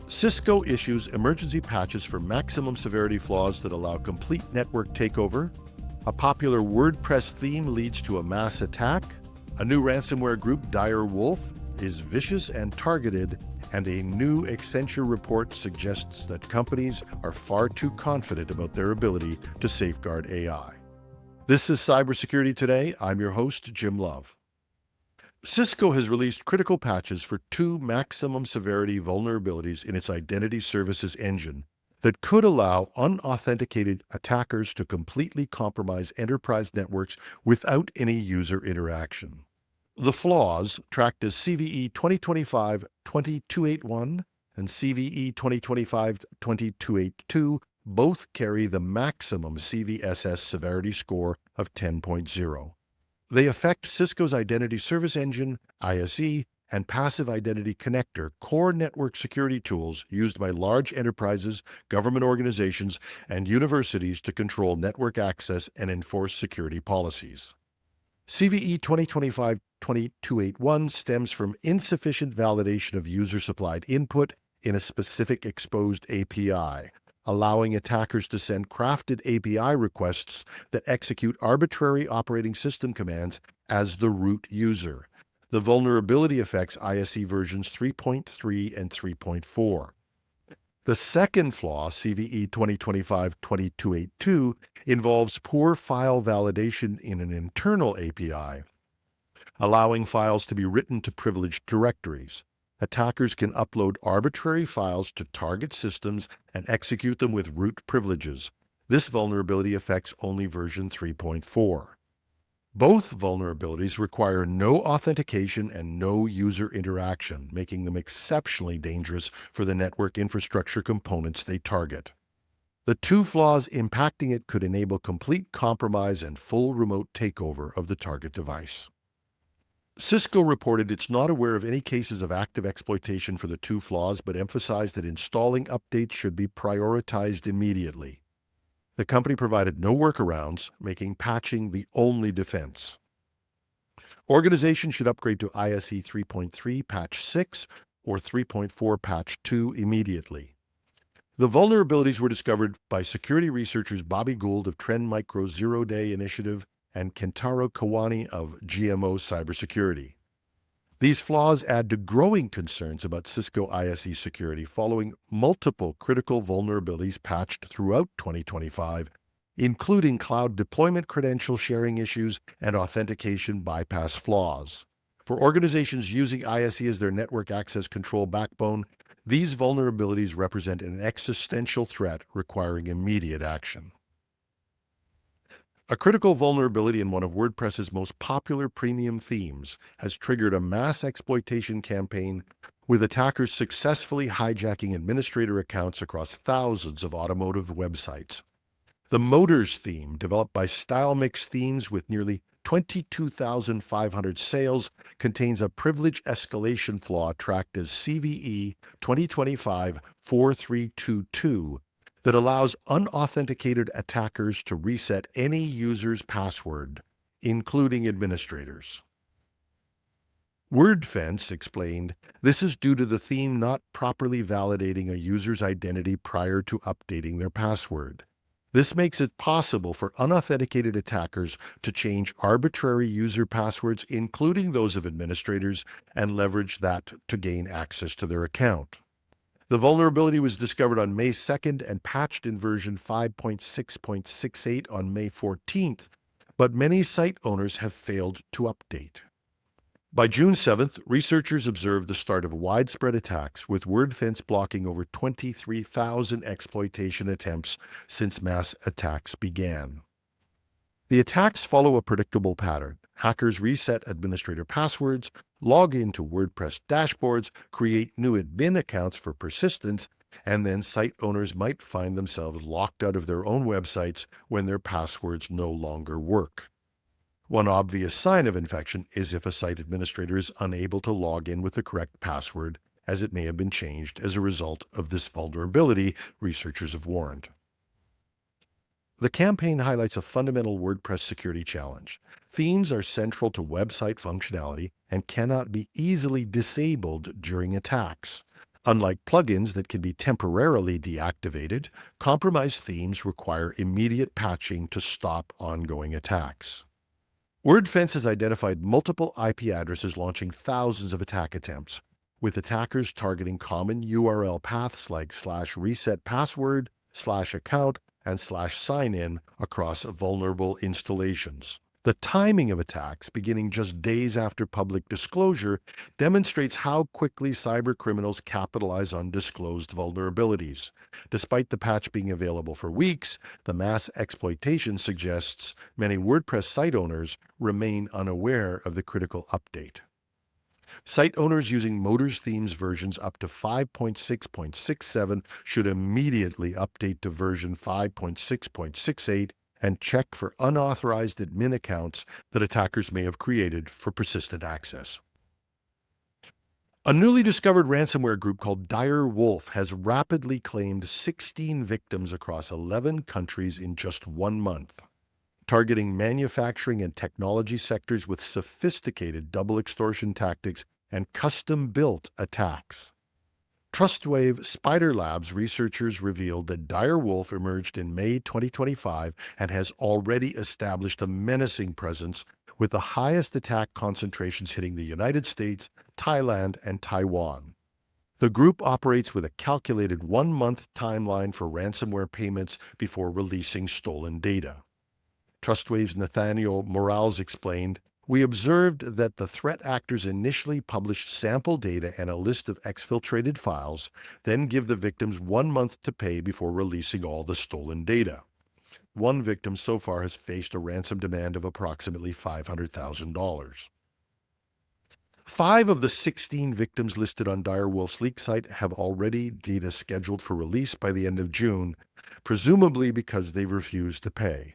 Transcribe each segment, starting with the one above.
Cisco issues emergency patches for maximum severity flaws that allow complete network takeover. A popular WordPress theme leads to a mass attack. A new ransomware group, Direwolf, is vicious and targeted. And a new Accenture report suggests that companies are far too confident about their ability to safeguard AI. This is Cybersecurity Today. I'm your host, Jim Love. Cisco has released critical patches for 2 maximum severity vulnerabilities in its identity services engine that could allow unauthenticated attackers to completely compromise enterprise networks without any user interaction. The flaws, tracked as CVE 2025-2281 and CVE 2025-2282, both carry the maximum CVSS severity score of 10.0. They affect Cisco's Identity Service Engine, ISE, and Passive Identity Connector, core network security tools used by large enterprises, government organizations, and universities to control network access and enforce security policies. CVE 2025-2281 stems from insufficient validation of user-supplied input in a specific exposed API, allowing attackers to send crafted API requests that execute arbitrary operating system commands as the root user. The vulnerability affects ISE versions 3.3 and 3.4. The second flaw, CVE 2025-2282, involves poor file validation in an internal API, allowing files to be written to privileged directories. Attackers can upload arbitrary files to target systems and execute them with root privileges. This vulnerability affects only version 3.4. Both vulnerabilities require no authentication and no user interaction, making them exceptionally dangerous for the network infrastructure components they target. The 2 flaws impacting it could enable complete compromise and full remote takeover of the target device. Cisco reported it's not aware of any cases of active exploitation for the 2 flaws, but emphasized that installing updates should be prioritized immediately. The company provided no workarounds, making patching the only defense. Organizations should upgrade to ISE 3.3 Patch 6 or 3.4 Patch 2 immediately. The vulnerabilities were discovered by security researchers Bobby Gould of Trend Micro's Zero Day Initiative and Kentaro Kawani of GMO Cybersecurity. These flaws add to growing concerns about Cisco ISE security following multiple critical vulnerabilities patched throughout 2025, including cloud deployment credential sharing issues and authentication bypass flaws. For organizations using ISE as their network access control backbone, these vulnerabilities represent an existential threat requiring immediate action. A critical vulnerability in one of WordPress's most popular premium themes has triggered a mass exploitation campaign, with attackers successfully hijacking administrator accounts across thousands of automotive websites. The Motors theme, developed by StyleMix Themes with nearly 22,500 sales, contains a privilege escalation flaw tracked as CVE 2025-4322, that allows unauthenticated attackers to reset any user's password, including administrators. WordFence explained, this is due to the theme not properly validating a user's identity prior to updating their password. This makes it possible for unauthenticated attackers to change arbitrary user passwords, including those of administrators, and leverage that to gain access to their account. The vulnerability was discovered on May 2nd and patched in version 5.6.68 on May 14th, but many site owners have failed to update. By June 7th, researchers observed the start of widespread attacks, with WordFence blocking over 23,000 exploitation attempts since mass attacks began. The attacks follow a predictable pattern. Hackers reset administrator passwords, log into WordPress dashboards, create new admin accounts for persistence, and then site owners might find themselves locked out of their own websites when their passwords no longer work. One obvious sign of infection is if a site administrator is unable to log in with the correct password, as it may have been changed as a result of this vulnerability, researchers have warned. The campaign highlights a fundamental WordPress security challenge. Themes are central to website functionality and cannot be easily disabled during attacks. Unlike plugins that can be temporarily deactivated, compromised themes require immediate patching to stop ongoing attacks. WordFence has identified multiple IP addresses launching thousands of attack attempts, with attackers targeting common URL paths like /resetpassword, /account, and /signin across vulnerable installations. The timing of attacks, beginning just days after public disclosure, demonstrates how quickly cybercriminals capitalize on disclosed vulnerabilities. Despite the patch being available for weeks, the mass exploitation suggests many WordPress site owners remain unaware of the critical update. Site owners using Motors themes versions up to 5.6.67 should immediately update to version 5.6.68 and check for unauthorized admin accounts that attackers may have created for persistent access. A newly discovered ransomware group called Direwolf has rapidly claimed 16 victims across 11 countries in just 1 month, targeting manufacturing and technology sectors with sophisticated double extortion tactics and custom-built attacks. Trustwave Spider Labs researchers revealed that Direwolf emerged in May 2025 and has already established a menacing presence, with the highest attack concentrations hitting the United States, Thailand, and Taiwan. The group operates with a calculated 1-month timeline for ransomware payments before releasing stolen data. Trustwave's Nathaniel Morales explained, "We observed that the threat actors initially publish sample data and a list of exfiltrated files, then give the victims 1 month to pay before releasing all the stolen data. One victim so far has faced a ransom demand of approximately $500,000. 5 of the 16 victims listed on Direwolf's leak site have already data scheduled for release by the end of June, presumably because they refused to pay.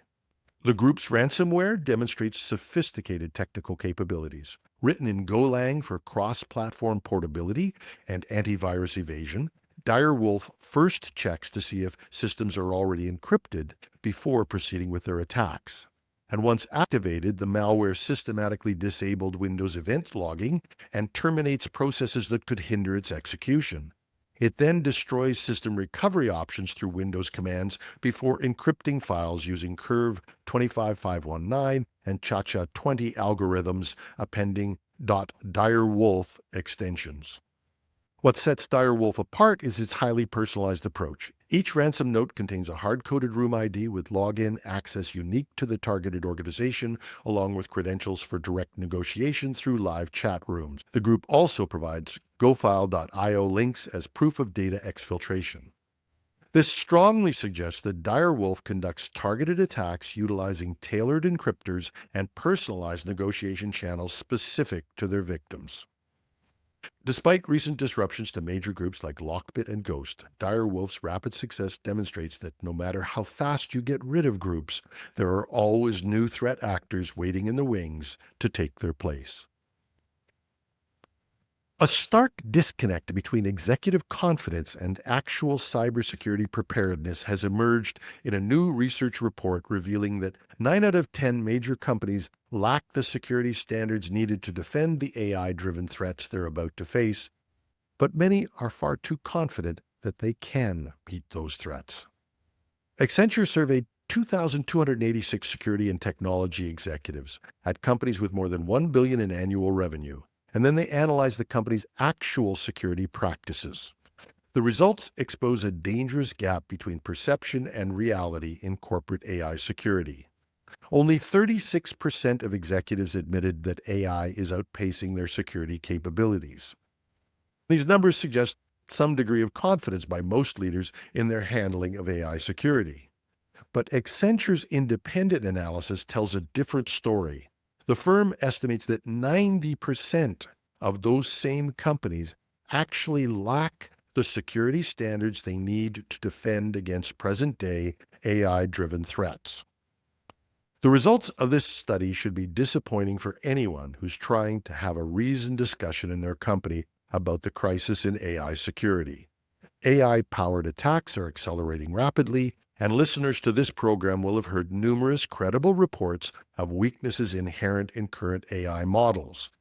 The group's ransomware demonstrates sophisticated technical capabilities. Written in Golang for cross-platform portability and antivirus evasion, Direwolf first checks to see if systems are already encrypted before proceeding with their attacks. And once activated, the malware systematically disabled Windows event logging and terminates processes that could hinder its execution. It then destroys system recovery options through Windows commands before encrypting files using Curve 25519 and Cha-Cha-20 algorithms, appending .direwolf extensions. What sets Direwolf apart is its highly personalized approach. Each ransom note contains a hard-coded room ID with login access unique to the targeted organization, along with credentials for direct negotiation through live chat rooms. The group also provides gofile.io links as proof of data exfiltration. This strongly suggests that Direwolf conducts targeted attacks utilizing tailored encryptors and personalized negotiation channels specific to their victims. Despite recent disruptions to major groups like Lockbit and Ghost, Direwolf's rapid success demonstrates that no matter how fast you get rid of groups, there are always new threat actors waiting in the wings to take their place. A stark disconnect between executive confidence and actual cybersecurity preparedness has emerged in a new research report revealing that 9 out of 10 major companies lack the security standards needed to defend the AI-driven threats they're about to face, but many are far too confident that they can meet those threats. Accenture surveyed 2,286 security and technology executives at companies with more than $1 billion in annual revenue, and then they analyze the company's actual security practices. The results expose a dangerous gap between perception and reality in corporate AI security. Only 36% of executives admitted that AI is outpacing their security capabilities. These numbers suggest some degree of confidence by most leaders in their handling of AI security. But Accenture's independent analysis tells a different story. The firm estimates that 90% of those same companies actually lack the security standards they need to defend against present-day AI-driven threats. The results of this study should be disappointing for anyone who's trying to have a reasoned discussion in their company about the crisis in AI security. AI-powered attacks are accelerating rapidly, and listeners to this program will have heard numerous credible reports of weaknesses inherent in current AI models.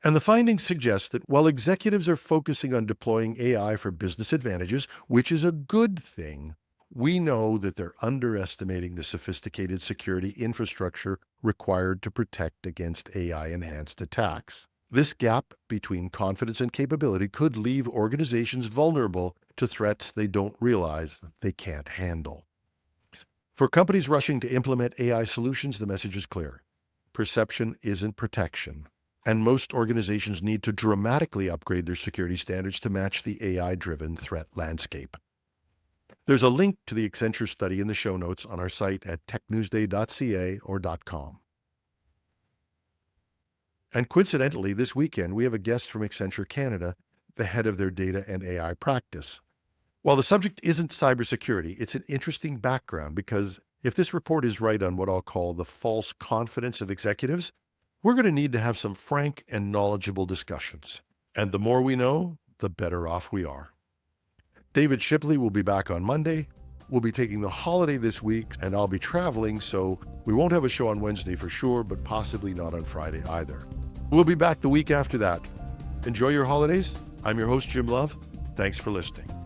And the findings suggest that while executives are focusing on deploying AI for business advantages, which is a good thing, we know that they're underestimating the sophisticated security infrastructure required to protect against AI-enhanced attacks. This gap between confidence and capability could leave organizations vulnerable to threats they don't realize they can't handle. For companies rushing to implement AI solutions, the message is clear. Perception isn't protection, and most organizations need to dramatically upgrade their security standards to match the AI-driven threat landscape. There's a link to the Accenture study in the show notes on our site at technewsday.ca or .com. And coincidentally, this weekend, we have a guest from Accenture Canada, the head of their data and AI practice. While the subject isn't cybersecurity, it's an interesting background because if this report is right on what I'll call the false confidence of executives, we're going to need to have some frank and knowledgeable discussions. And the more we know, the better off we are. David Shipley will be back on Monday. We'll be taking the holiday this week, and I'll be traveling, so we won't have a show on Wednesday for sure, but possibly not on Friday either. We'll be back the week after that. Enjoy your holidays. I'm your host, Jim Love. Thanks for listening.